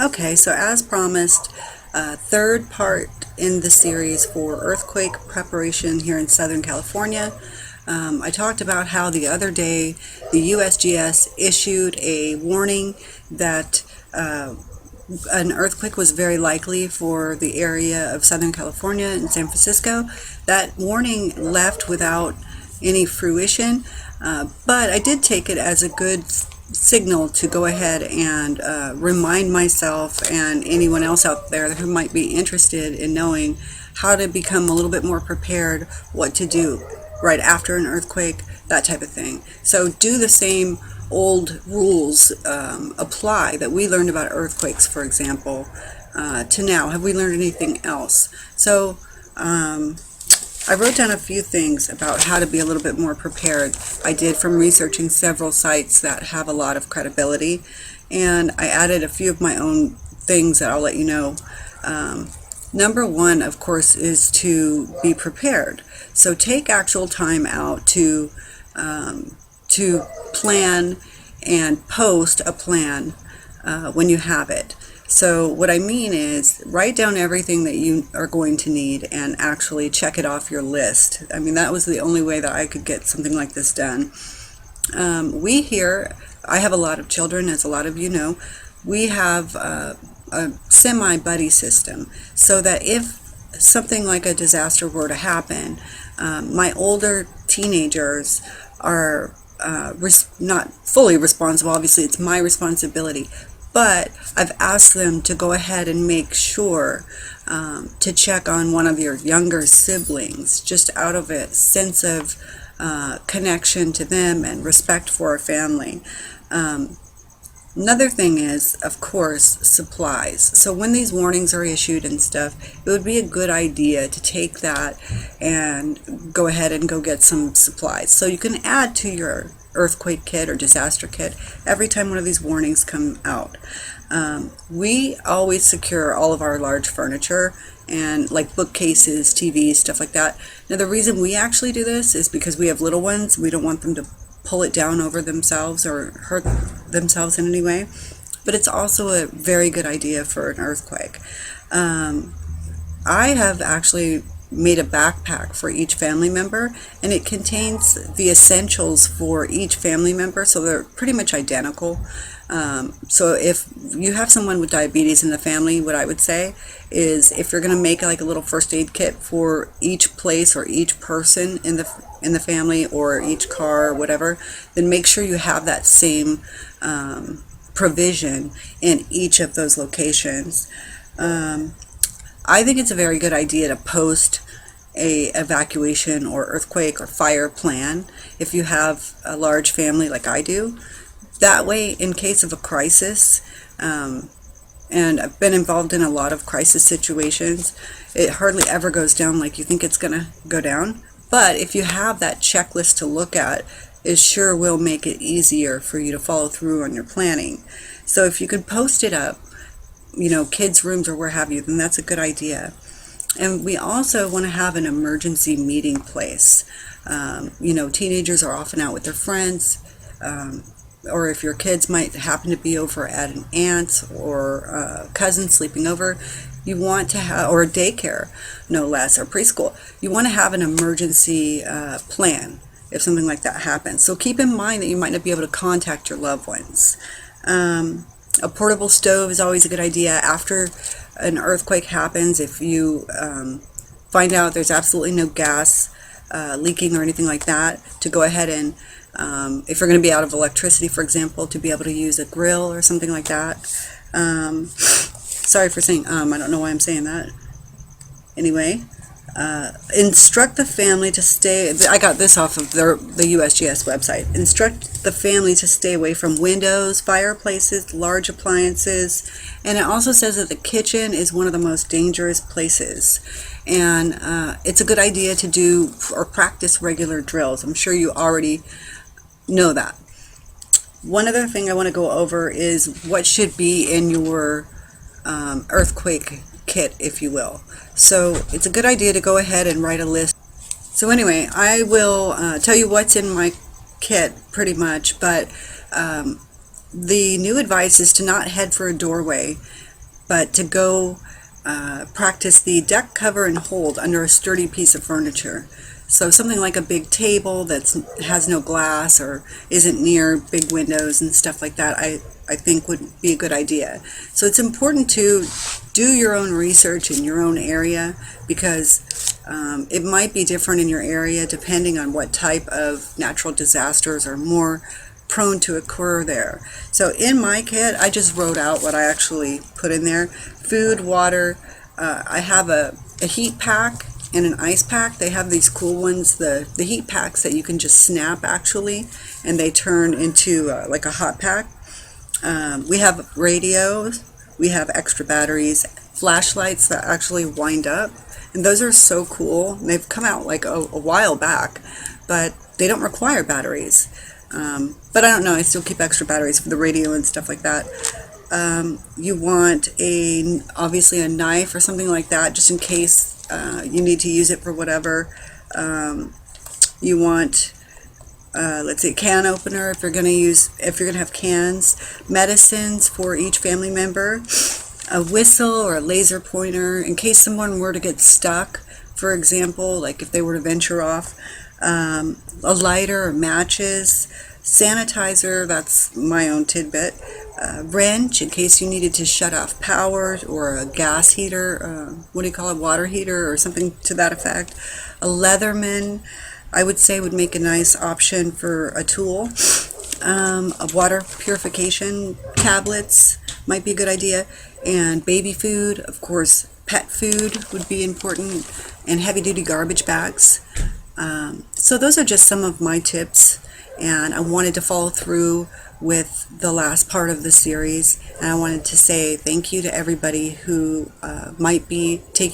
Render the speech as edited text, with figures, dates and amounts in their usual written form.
Okay, so as promised, third part in the series for earthquake preparation here in Southern California. I talked about how the other day the USGS issued a warning that an earthquake was very likely for the area of Southern California and San Francisco. That warning left without any fruition, but I did take it as a good signal to go ahead and remind myself and anyone else out there who might be interested in knowing how to become a little bit more prepared, what to do right after an earthquake, that type of thing. So do the same old rules apply that we learned about earthquakes, for example, to now. Have we learned anything else? So I wrote down a few things about how to be a little bit more prepared. I did from researching several sites that have a lot of credibility, and I added a few of my own things that I'll let you know. Number one, of course, is to be prepared. So take actual time out to plan and post a plan when you have it. So what I mean is write down everything that you are going to need and actually check it off your list. I mean, that was the only way that I could get something like this done. We here, I have a lot of children, as a lot of you know. We have a semi-buddy system so that if something like a disaster were to happen, my older teenagers are not fully responsible. Obviously, it's my responsibility. But I've asked them to go ahead and make sure to check on one of your younger siblings, just out of a sense of connection to them and respect for our family. Another thing is, of course, supplies. So when these warnings are issued and stuff, it would be a good idea to take that and go ahead and go get some supplies. So you can add to your earthquake kit or disaster kit every time one of these warnings come out. We always secure all of our large furniture and like bookcases, TVs, stuff like that. Now the reason we actually do this is because we have little ones. We don't want them to pull it down over themselves or hurt themselves in any way. But it's also a very good idea for an earthquake. I have actually made a backpack for each family member, and it contains the essentials for each family member, so they're pretty much identical. So if you have someone with diabetes in the family, what I would say is if you're going to make like a little first aid kit for each place or each person in the family or each car or whatever, then make sure you have that same provision in each of those locations. I think it's a very good idea to post a evacuation or earthquake or fire plan if you have a large family like I do. That way, in case of a crisis, and I've been involved in a lot of crisis situations, it hardly ever goes down like you think it's going to go down. But if you have that checklist to look at, it sure will make it easier for you to follow through on your planning. So if you can post it up, kids' rooms or where have you, then that's a good idea. And we also want to have an emergency meeting place. Teenagers are often out with their friends, or if your kids might happen to be over at an aunt's or cousin sleeping over, you want to have, or a daycare, no less, or preschool, you want to have an emergency plan if something like that happens. So keep in mind that you might not be able to contact your loved ones. A portable stove is always a good idea after an earthquake happens. If you find out there's absolutely no gas leaking or anything like that, to go ahead and, if you're going to be out of electricity, for example, to be able to use a grill or something like that. Sorry for saying I don't know why I'm saying that. Anyway, instruct the family to stay. I got this off of the USGS website. Instruct the family to stay away from windows, fireplaces, large appliances, and it also says that the kitchen is one of the most dangerous places. And it's a good idea to do or practice regular drills. I'm sure you already know that. One other thing I want to go over is what should be in your earthquake kit, if you will. So it's a good idea to go ahead and write a list. So anyway, I will tell you what's in my kit pretty much, but the new advice is to not head for a doorway, but to go practice the deck, cover, and hold under a sturdy piece of furniture. So something like a big table that has no glass or isn't near big windows and stuff like that, I think would be a good idea. So it's important to do your own research in your own area, because it might be different in your area depending on what type of natural disasters are more prone to occur there. So in my kit, I just wrote out what I actually put in there. Food, water, I have a heat pack and an ice pack. They have these cool ones, the heat packs that you can just snap actually, and they turn into like a hot pack. We have radios, we have extra batteries, flashlights that actually wind up, and those are so cool. They've come out like a while back, but they don't require batteries. But I don't know, I still keep extra batteries for the radio and stuff like that. You want obviously a knife or something like that, just in case you need to use it for whatever. You want, let's see, a can opener if you're going to have cans, medicines for each family member, a whistle or a laser pointer in case someone were to get stuck, for example, like if they were to venture off, a lighter or matches, sanitizer, that's my own tidbit, wrench in case you needed to shut off power, or a gas heater, what do you call it, water heater or something to that effect. A Leatherman, I would say, would make a nice option for a tool. A water purification tablets might be a good idea, and baby food, of course, pet food would be important, and heavy-duty garbage bags. So those are just some of my tips, and I wanted to follow through with the last part of the series, and I wanted to say thank you to everybody who might be taking